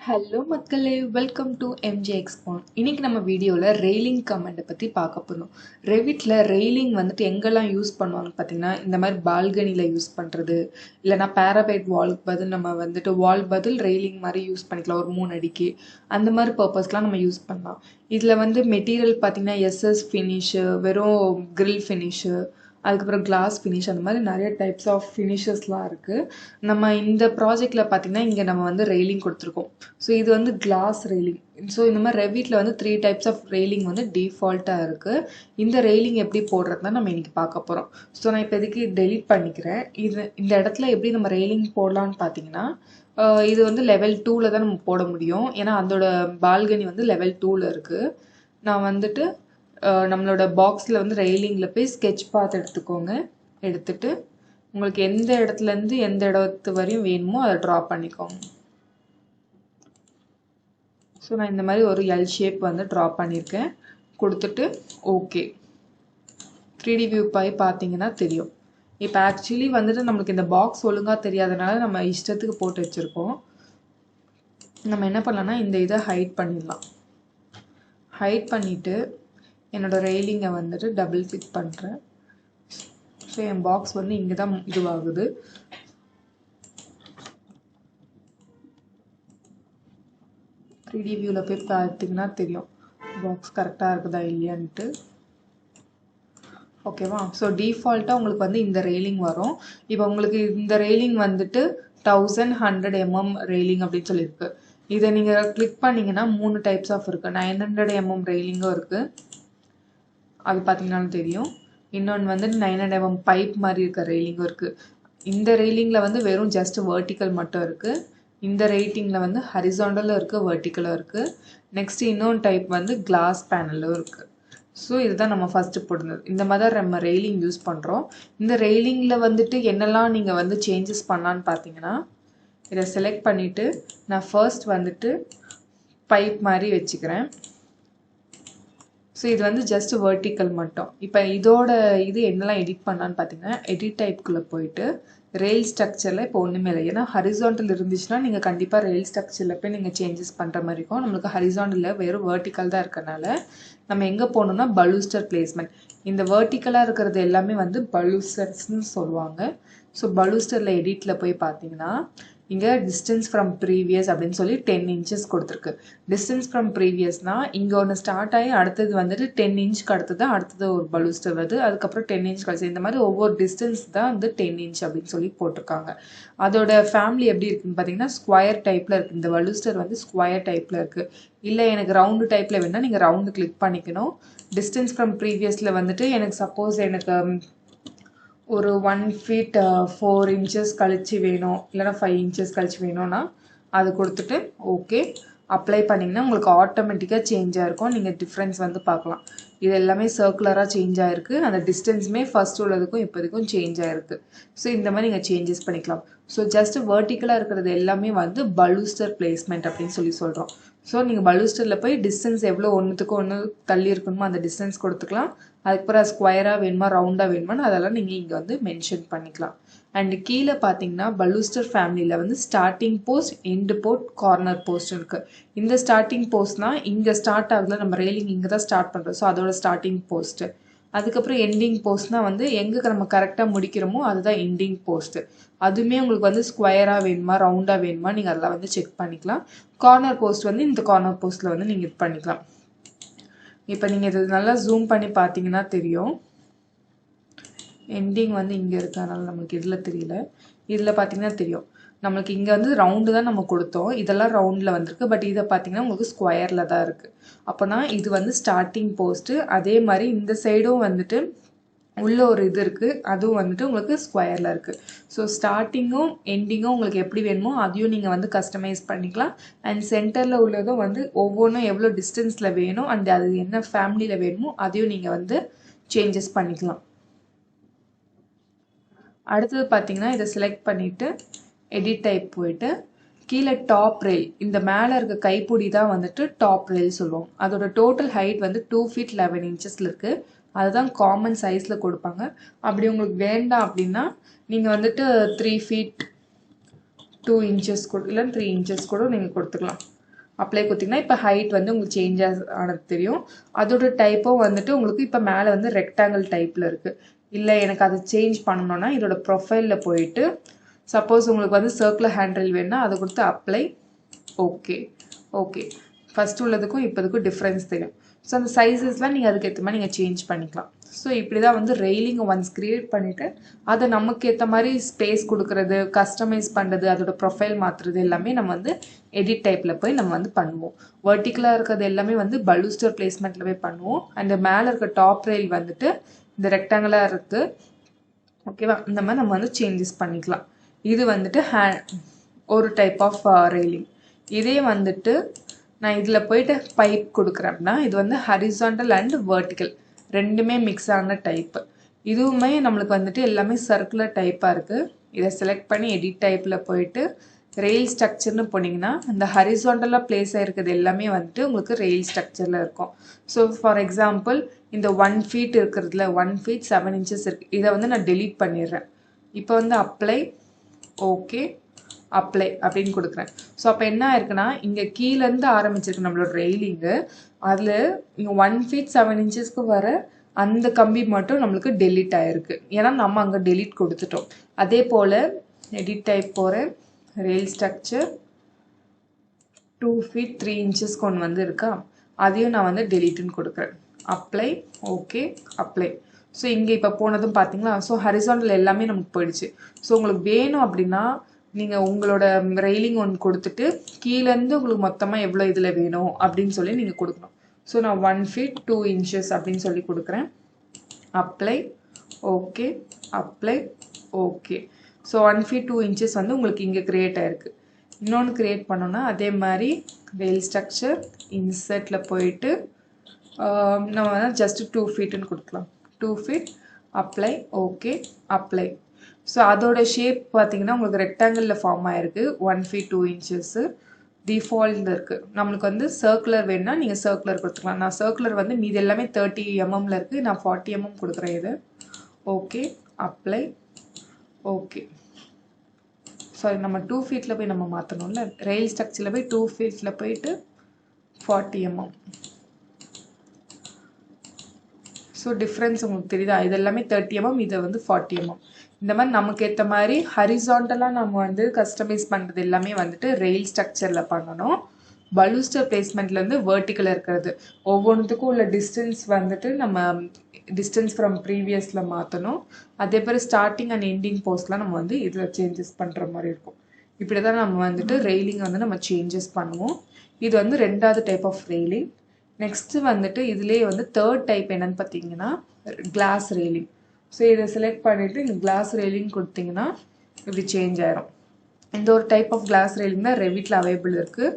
Hello Makkalae, welcome to MJX Pond. இன்னைக்கு நம்ம வீடியோல ரெயிலிங் கமெண்ட் பத்தி பார்க்க போறோம். ரெவிட்ல ரெயிலிங் வந்துட்டு எங்கெல்லாம் யூஸ் பண்ணுவாங்க பாத்தீங்கன்னா இந்த மாதிரி பால்கனில யூஸ் பண்றது இல்லனா பாராபைட் வால்க்கு பதில் நம்ம வந்துட்டு வால் பதில் ரெயிலிங் மாதிரி யூஸ் பண்ணிக்கலாம் ஒரு 3 அடிக்கு அந்த மாதிரி பர்பஸ்க்குலாம் நம்ம யூஸ் பண்ணலாம். இதுல வந்து மெட்டீரியல் பாத்தீங்கன்னா SS ஃபினிஷ், வெறும் grill ஃபினிஷ், அதுக்கப்புறம் கிளாஸ் ஃபினிஷ் அந்த மாதிரி நிறைய டைப்ஸ் ஆஃப் ஃபினிஷஸ்லாம் இருக்குது. நம்ம இந்த ப்ராஜெக்டில் பார்த்தீங்கன்னா இங்கே நம்ம வந்து ரெயிலிங் கொடுத்துருக்கோம். ஸோ இது வந்து கிளாஸ் ரெயிலிங். ஸோ இந்த மாதிரி ரெவிட்டில் வந்து 3 டைப்ஸ் ஆஃப் ரெயிலிங் வந்து டிஃபால்ட்டாக இருக்குது. இந்த ரெயிலிங் எப்படி போடுறதுனா நம்ம இன்றைக்கி பார்க்க போகிறோம். ஸோ நான் இப்போ இதுக்கு டெலீட் பண்ணிக்கிறேன். இந்த இடத்துல எப்படி நம்ம ரெயிலிங் போடலான்னு பார்த்தீங்கன்னா இது வந்து லெவல் 2ல் தான் நம்ம போட முடியும். ஏன்னா அதோட பால்கனி வந்து லெவல் 2ல் இருக்குது. நான் வந்துட்டு நம்மளோட பாக்ஸில் வந்து ரெயிலிங்கில் போய் ஸ்கெட்ச் பாத் எடுத்துக்கோங்க. எடுத்துட்டு உங்களுக்கு எந்த இடத்துலேருந்து எந்த இடத்து வரையும் வேணுமோ அதை ட்ரா பண்ணிக்கோங்க. ஸோ நான் இந்த மாதிரி ஒரு எல் ஷேப் வந்து ட்ரா பண்ணியிருக்கேன். கொடுத்துட்டு ஓகே 3D வியூ போய் பார்த்தீங்கன்னா தெரியும். இப்போ ஆக்சுவலி வந்துட்டு நம்மளுக்கு இந்த பாக்ஸ் ஒழுங்காக தெரியாதனால நம்ம இஷ்டத்துக்கு போட்டு வச்சுருக்கோம். நம்ம என்ன பண்ணலாம்னா இந்த இதை ஹைட் பண்ணிடலாம். ஹைட் பண்ணிவிட்டு என்னோடய ரெயிலிங்கை வந்துட்டு டபுள் கிளிக் பண்ணுறேன். ஸோ என் பாக்ஸ் வந்து இங்கே தான் இதுவாகுது. த்ரீ டி வியூவில் போய் பார்த்தீங்கன்னா தெரியும் பாக்ஸ் கரெக்டாக இருக்குதா இல்லையான்ட்டு. ஓகேவா? ஸோ டிஃபால்ட்டாக உங்களுக்கு வந்து இந்த ரெயிலிங் வரும். இப்போ உங்களுக்கு இந்த ரெயிலிங் வந்துட்டு 1100 mm ரெயிலிங் அப்படின்னு சொல்லியிருக்கு. இதை நீங்கள் கிளிக் பண்ணிங்கன்னா 3 டைப்ஸ் ஆஃப் இருக்குது. 900 mm ரெயிலிங்கும் இருக்குது, அது பார்த்தீங்கன்னாலும் தெரியும். இன்னொன்று வந்து 900 mm பைப் மாதிரி இருக்க ரெயிலிங்கும் இருக்குது. இந்த ரெயிலிங்கில் வந்து வெறும் ஜஸ்ட் வெர்டிக்கல் மட்டும் இருக்குது. இந்த ரேட்டிங்கில் வந்து ஹரிசாண்டலும் இருக்குது, வெர்டிக்கலும் இருக்குது. நெக்ஸ்ட்டு இன்னொன்று டைப் வந்து கிளாஸ் பேனலும் இருக்குது. ஸோ இதுதான் நம்ம ஃபஸ்ட்டு போடுறது. இந்த மாதிரி நம்ம ரெயிலிங் யூஸ் பண்ணுறோம். இந்த ரெயிலிங்கில் வந்துட்டு என்னெல்லாம் நீங்கள் வந்து சேஞ்சஸ் பண்ணலான்னு பார்த்தீங்கன்னா இதை செலக்ட் பண்ணிவிட்டு நான் ஃபர்ஸ்ட் வந்துட்டு பைப் மாதிரி வச்சுக்கிறேன். ஸோ இது வந்து ஜஸ்ட் வெர்டிக்கல் மட்டும். இப்போ இதோட இது என்னெல்லாம் எடிட் பண்ணலான்னு பார்த்தீங்கன்னா எடிட் டைப்புக்குள்ளே போயிட்டு ரெயில் ஸ்ட்ரக்சரில் இப்போ ஒன்றுமே இல்லை. ஏன்னா ஹரிசாண்டல் இருந்துச்சுன்னா நீங்கள் கண்டிப்பாக ரெயில் ஸ்ட்ரக்சரில் போய் நீங்கள் சேஞ்சஸ் பண்ணுற மாதிரி இருக்கும். நம்மளுக்கு ஹரிசாண்டலில் வெறும் வெர்டிக்கல் தான் இருக்கனால நம்ம எங்கே போகணுன்னா பலூஸ்டர் பிளேஸ்மெண்ட். இந்த வெர்டிக்கலாக இருக்கிறது எல்லாமே வந்து பலூஸ்டர்ஸ்ன்னு சொல்லுவாங்க. ஸோ பலூஸ்டரில் எடிட்டில் போய் பார்த்தீங்கன்னா இங்கே டிஸ்டன்ஸ் ஃப்ரம் ப்ரீவியஸ் அப்படின்னு சொல்லி 10 inches கொடுத்துருக்கு. டிஸ்டன்ஸ் ஃப்ரம் ப்ரீவியஸ்னால் இங்கே ஒன்று ஸ்டார்ட் ஆகி அடுத்தது வந்துட்டு 10 inchக்கு அடுத்தது ஒரு பலூஸ்டர் வருது. அதுக்கப்புறம் 10 inch கழிச்சு இந்த மாதிரி ஒவ்வொரு டிஸ்டன்ஸ் தான் வந்து 10 inch அப்படின்னு சொல்லி போட்டிருக்காங்க. அதோட ஃபேமிலி எப்படி இருக்குன்னு பார்த்தீங்கன்னா ஸ்கொயர் டைப்பில் இருக்குது. இந்த பலூஸ்டர் வந்து ஸ்கொயர் டைப்பில் இருக்குது. இல்லை எனக்கு ரவுண்டு டைப்பில் வேணுன்னா நீங்கள் ரவுண்டு கிளிக் பண்ணிக்கணும். டிஸ்டன்ஸ் ஃப்ரம் ப்ரீவியஸில் வந்துட்டு எனக்கு சப்போஸ் எனக்கு ஒரு 1 feet 4 inches கழிச்சு வேணும், இல்லைனா 5 inches கழிச்சு வேணும்னா அது கொடுத்துட்டு ஓகே அப்ளை பண்ணிங்கன்னா உங்களுக்கு ஆட்டோமேட்டிக்காக சேஞ்ச் ஆகிருக்கும். நீங்கள் டிஃப்ரென்ஸ் வந்து பார்க்கலாம். இது எல்லாமே சர்க்குலராக சேஞ்ச் ஆகிருக்கு. அந்த டிஸ்டன்ஸுமே ஃபர்ஸ்ட் உள்ளதுக்கும் இப்போதைக்கும் சேஞ்ச் ஆகிருக்கு. ஸோ இந்த மாதிரி நீங்கள் சேஞ்சஸ் பண்ணிக்கலாம். ஸோ ஜஸ்ட் வெர்டிக்கலாக இருக்கிறது எல்லாமே வந்து பலூஸ்டர் பிளேஸ்மெண்ட் அப்படின்னு சொல்லி சொல்கிறோம். ஸோ நீங்கள் பலூஸ்டரில் போய் டிஸ்டன்ஸ் எவ்வளோ ஒன்றுத்துக்கு ஒன்று தள்ளி இருக்கணுமோ அந்த டிஸ்டன்ஸ் கொடுத்துக்கலாம். அதுக்கப்புறம் ஸ்கொயராக வேணுமா ரவுண்டாக வேணுமான்னு அதெல்லாம் நீங்கள் இங்கே வந்து மென்ஷன் பண்ணிக்கலாம். அண்ட் கீழே பார்த்தீங்கன்னா பலூஸ்டர் ஃபேமிலியில் வந்து starting post, end post, corner post இருக்குது. இந்த ஸ்டார்டிங் போஸ்ட்னால் இங்கே ஸ்டார்ட் ஆகுதுல, நம்ம ரெயிலிங் இங்கே தான் ஸ்டார்ட் பண்ணுறோம். ஸோ அதோட ஸ்டார்டிங் போஸ்ட்டு. அதுக்கப்புறம் எண்டிங் போஸ்ட்னால் வந்து எங்கே நம்ம கரெக்டாக முடிக்கிறோமோ அதுதான் எண்டிங் போஸ்ட்டு. அதுவுமே உங்களுக்கு வந்து ஸ்கொயராக வேணுமா ரவுண்டாக வேணுமா நீங்கள் அதெல்லாம் வந்து செக் பண்ணிக்கலாம். கார்னர் போஸ்ட் வந்து இந்த கார்னர் போஸ்ட்டில் வந்து நீங்கள் இது பண்ணிக்கலாம். இப்போ நீங்கள் இது நல்லா ஜூம் பண்ணி பார்த்தீங்கன்னா தெரியும். எண்டிங் வந்து இங்கே இருக்குது, அதனால் நம்மளுக்கு இதில் தெரியல. இதில் பார்த்தீங்கன்னா தெரியும் நம்மளுக்கு இங்கே வந்து ரவுண்டு தான் நம்ம கொடுத்தோம். இதெல்லாம் ரவுண்டில் வந்திருக்கு. பட் இதை பார்த்தீங்கன்னா உங்களுக்கு ஸ்கொயரில் தான் இருக்குது. அப்போனா இது வந்து ஸ்டார்டிங் போஸ்ட்டு. அதே மாதிரி இந்த சைடும் வந்துட்டு உள்ள ஒரு இது இருக்குது, அதுவும் வந்துட்டு உங்களுக்கு ஸ்கொயரில் இருக்குது. ஸோ ஸ்டார்டிங்கும் எண்டிங்கும் உங்களுக்கு எப்படி வேணுமோ அதையும் நீங்கள் வந்து கஸ்டமைஸ் பண்ணிக்கலாம். அண்ட் சென்டரில் உள்ளதும் வந்து ஒவ்வொன்றும் எவ்வளோ டிஸ்டன்ஸில் வேணும் அண்ட் அது என்ன ஃபேமிலியில் வேணுமோ அதையும் நீங்கள் வந்து சேஞ்சஸ் பண்ணிக்கலாம். அடுத்தது பார்த்தீங்கன்னா இதை செலக்ட் பண்ணிவிட்டு எடிட் டைப் போயிட்டு கீழே டாப் ரெயில், இந்த மேலே இருக்க கைப்பிடி தான் வந்துட்டு டாப் ரெயில் சொல்லுவோம். அதோட டோட்டல் ஹைட் வந்து 2 feet 11 inches இருக்குது. அதுதான் காமன் சைஸில் கொடுப்பாங்க. அப்படி உங்களுக்கு வேண்டாம் அப்படின்னா நீங்கள் வந்துட்டு 3 feet 2 inches கூட இல்லை 3 inches கூட நீங்கள் கொடுத்துக்கலாம். அப்ளை கொடுத்தீங்கன்னா இப்போ ஹைட் வந்து உங்களுக்கு சேஞ்ச் ஆனது தெரியும். அதோட டைப்பும் வந்துட்டு உங்களுக்கு இப்போ மேலே வந்து ரெக்டாங்கிள் டைப்பில் இருக்குது. இல்லை எனக்கு அதை சேஞ்ச் பண்ணணும்னா இதோட ப்ரொஃபைலில் போயிட்டு சப்போஸ் உங்களுக்கு வந்து சர்க்குலர் ஹேண்ட்ரில் வேணும்னா அதை கொடுத்து அப்ளை. ஓகே ஓகே ஃபஸ்ட்டு உள்ளதுக்கும் இப்போதுக்கும் டிஃப்ரென்ஸ் தெரியும். ஸோ அந்த சைஸஸ்லாம் நீங்கள் அதுக்கேற்ற மாதிரி நீங்கள் சேஞ்ச் பண்ணிக்கலாம். ஸோ இப்படி தான் வந்து ரெயிலிங்கை ஒன்ஸ் க்ரியேட் பண்ணிவிட்டு அதை நமக்கு ஏற்ற மாதிரி ஸ்பேஸ் கொடுக்குறது, கஸ்டமைஸ் பண்ணுறது, அதோட ப்ரொஃபைல் மாற்றுறது எல்லாமே நம்ம வந்து எடிட் டைப்பில் போய் நம்ம வந்து பண்ணுவோம். வெர்டிக்கலாக இருக்கிறது எல்லாமே வந்து பலூஸ்டர் பிளேஸ்மெண்ட்டில் போய் பண்ணுவோம். அந்த மேலே இருக்க டாப் ரெயில் வந்துட்டு இந்த ரெக்டாங்குலராக இருக்குது. ஓகேவா? இந்த மாதிரி நம்ம வந்து சேஞ்சஸ் பண்ணிக்கலாம். இது வந்துட்டு ஒரு டைப் ஆஃப் ரெயிலிங். இதே வந்துட்டு நான் இதில் போயிட்டு பைப் கொடுக்குறேன் அப்படின்னா இது வந்து ஹரிசாண்டல் அண்ட் வெர்டிக்கல் ரெண்டுமே மிக்ஸ் ஆன டைப்பு. இதுவுமே நம்மளுக்கு வந்துட்டு எல்லாமே சர்க்குலர் டைப்பாக இருக்குது. இதை செலக்ட் பண்ணி எடிட் டைப்பில் போயிட்டு ரெயில் ஸ்ட்ரக்சர்னு போனீங்கன்னா இந்த ஹரிசாண்டலாக பிளேஸ் ஆகிருக்கிறது எல்லாமே வந்துட்டு உங்களுக்கு ரெயில் ஸ்ட்ரக்சரில் இருக்கும். ஸோ ஃபார் எக்ஸாம்பிள் இந்த 1 feet இருக்கிறதுல 1 feet 7 inches இருக்குது. இதை வந்து நான் டெலீட் பண்ணிடுறேன். இப்போ வந்து அப்ளை ஓகே அப்ளை அப்படின்னு கொடுக்குறேன். ஸோ அப்போ என்ன ஆயிருக்குன்னா இங்கே கீழேருந்து ஆரம்பிச்சிருக்கு நம்மளோட ரெயிலிங்கு. அதில் இங்கே 1 feet 7 inches வர அந்த கம்பி மட்டும் நம்மளுக்கு டெலீட் ஆகிருக்கு. ஏன்னா நம்ம அங்கே டெலீட் கொடுத்துட்டோம். அதே போல் எடிட் டைப் போகிறேன். ரெயில் ஸ்ட்ரக்சர் 2 feet 3 inches ஒன்று வந்து இருக்கா, அதையும் நான் வந்து டெலீட்டுன்னு கொடுக்குறேன். Apply okay apply. ஸோ இங்கே இப்போ போனதும் பார்த்தீங்களா, ஸோ ஹரிசாண்டல் எல்லாமே நமக்கு போயிடுச்சு. ஸோ உங்களுக்கு வேணும் அப்படின்னா நீங்கள் உங்களோட ரெயிலிங் ஒன்று கொடுத்துட்டு கீழேருந்து உங்களுக்கு மொத்தமாக எவ்வளோ இதில் வேணும் அப்படின்னு சொல்லி நீங்கள் கொடுக்கணும். ஸோ நான் 1 feet 2 inches அப்படின்னு சொல்லி கொடுக்குறேன். Apply okay apply okay. So 1 feet 2 inches வந்து உங்களுக்கு இங்கே க்ரியேட் ஆகிருக்கு. இன்னொன்று க்ரியேட் பண்ணோன்னா அதே மாதிரி ரெயில் ஸ்ட்ரக்சர் இன்சர்ட்டில் போயிட்டு நம்ம வந்து ஜஸ்ட் 2 feetன்னு கொடுக்கலாம். 2 feet apply okay apply. So அதோட ஷேப் பார்த்தீங்கன்னா உங்களுக்கு ரெக்டாங்கிளில் ஃபார்ம் ஆகிருக்கு. 1 feet 2 inches டிஃபால்ட் இருக்குது. நம்மளுக்கு வந்து சர்க்குலர் வேணும்னா நீங்கள் சர்க்குலர் கொடுத்துக்கலாம். நான் சர்க்குலர் வந்து மீது எல்லாமே 30 mm இருக்குது. நான் 40 mm கொடுக்குறேன். இது ஓகே அப்ளை ஓகே. சாரி நம்ம 2 feetல போய் நம்ம மாற்றணும்ல. ரெயில் ஸ்ட்ரக்சரில் போய் 2 feetல போயிட்டு 40 mm. ஸோ டிஃப்ரென்ஸ் உங்களுக்கு தெரியுதா? இது எல்லாமே 30 mm, இதை வந்து 40 mm. இந்த மாதிரி நமக்கு ஏற்ற மாதிரி ஹரிசாண்டலாக நம்ம வந்து கஸ்டமைஸ் பண்ணுறது எல்லாமே வந்துட்டு ரெயில் ஸ்ட்ரக்சரில் பண்ணணும். பலூஸ்டர் பிளேஸ்மெண்ட்லேருந்து வெர்டிக்கல் இருக்கிறது ஒவ்வொன்றுத்துக்கும் உள்ள டிஸ்டன்ஸ் வந்துட்டு நம்ம டிஸ்டன்ஸ் ஃப்ரம் ப்ரீவியஸில் மாற்றணும். அதே மாதிரி ஸ்டார்டிங் அண்ட் எண்டிங் போஸ்ட்லாம் நம்ம வந்து இதில் சேஞ்சஸ் பண்ணுற மாதிரி இருக்கும். இப்படி தான் நம்ம வந்துட்டு ரெயிலிங் வந்து நம்ம சேஞ்சஸ் பண்ணுவோம். இது வந்து 2வது டைப் ஆஃப் ரெயிலிங். நெக்ஸ்ட்டு வந்துட்டு இதுலேயே வந்து 3rd டைப் என்னன்னு பார்த்தீங்கன்னா கிளாஸ் ரெயிலிங். ஸோ இதை செலக்ட் பண்ணிவிட்டு இந்த கிளாஸ் ரெயிலிங் கொடுத்தீங்கன்னா இப்படி சேஞ்ச் ஆயிரும். இந்த ஒரு டைப் ஆஃப் கிளாஸ் ரெயிலிங் தான் ரெவிட்டில் அவைலபிள் இருக்குது.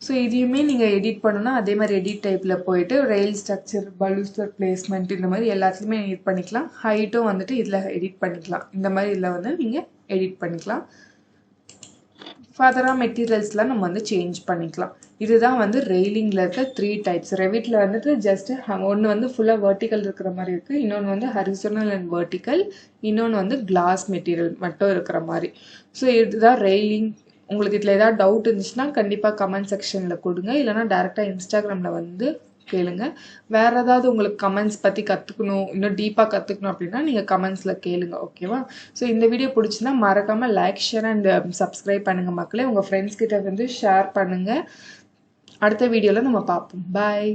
ஸோ இதையுமே நீங்கள் எடிட் பண்ணணும்னா அதே மாதிரி எடிட் டைப்பில் போயிட்டு ரெயில் ஸ்ட்ரக்சர் பலூஸ்டர் பிளேஸ்மெண்ட் இந்த மாதிரி எல்லாத்துலேயுமே எடிட் பண்ணிக்கலாம். ஹைட்டும் வந்துட்டு இதில் எடிட் பண்ணிக்கலாம். இந்த மாதிரி இதில் வந்து நீங்கள் எடிட் பண்ணிக்கலாம். ஃபர்தராக மெட்டீரியல்ஸ்லாம் நம்ம வந்து சேஞ்ச் பண்ணிக்கலாம். இதுதான் வந்து ரெயிலிங்கில் இருக்க 3 types. ரெவிட்டில் வந்துட்டு ஜஸ்ட் ஒன்று வந்து ஃபுல்லாக வெர்டிக்கல் இருக்கிற மாதிரி இருக்குது, இன்னொன்று வந்து ஹரிசாண்டல் அண்ட் வெர்டிக்கல், இன்னொன்று வந்து கிளாஸ் மெட்டீரியல் மட்டும் இருக்கிற மாதிரி. ஸோ இதுதான் ரெயிலிங். உங்களுக்கு இதில் ஏதாவது டவுட் இருந்துச்சுன்னா கண்டிப்பாக கமெண்ட் செக்ஷனில் கொடுங்க. இல்லைனா டேரெக்டாக இன்ஸ்டாகிராமில் வந்து கேளுங்க. வேறு ஏதாவது உங்களுக்கு கமெண்ட்ஸ் பற்றி கற்றுக்கணும், இன்னும் டீப்பாக கற்றுக்கணும் அப்படின்னா நீங்கள் கமெண்ட்ஸில் கேளுங்க. ஓகேவா? ஸோ இந்த வீடியோ பிடிச்சின்னா மறக்காமல் லைக் ஷேர் அண்ட் சப்ஸ்கிரைப் பண்ணுங்கள் மக்களே. உங்கள் ஃப்ரெண்ட்ஸ் கிட்ட வந்து ஷேர் பண்ணுங்கள். அடுத்த வீடியோவில் நம்ம பார்ப்போம். பாய்.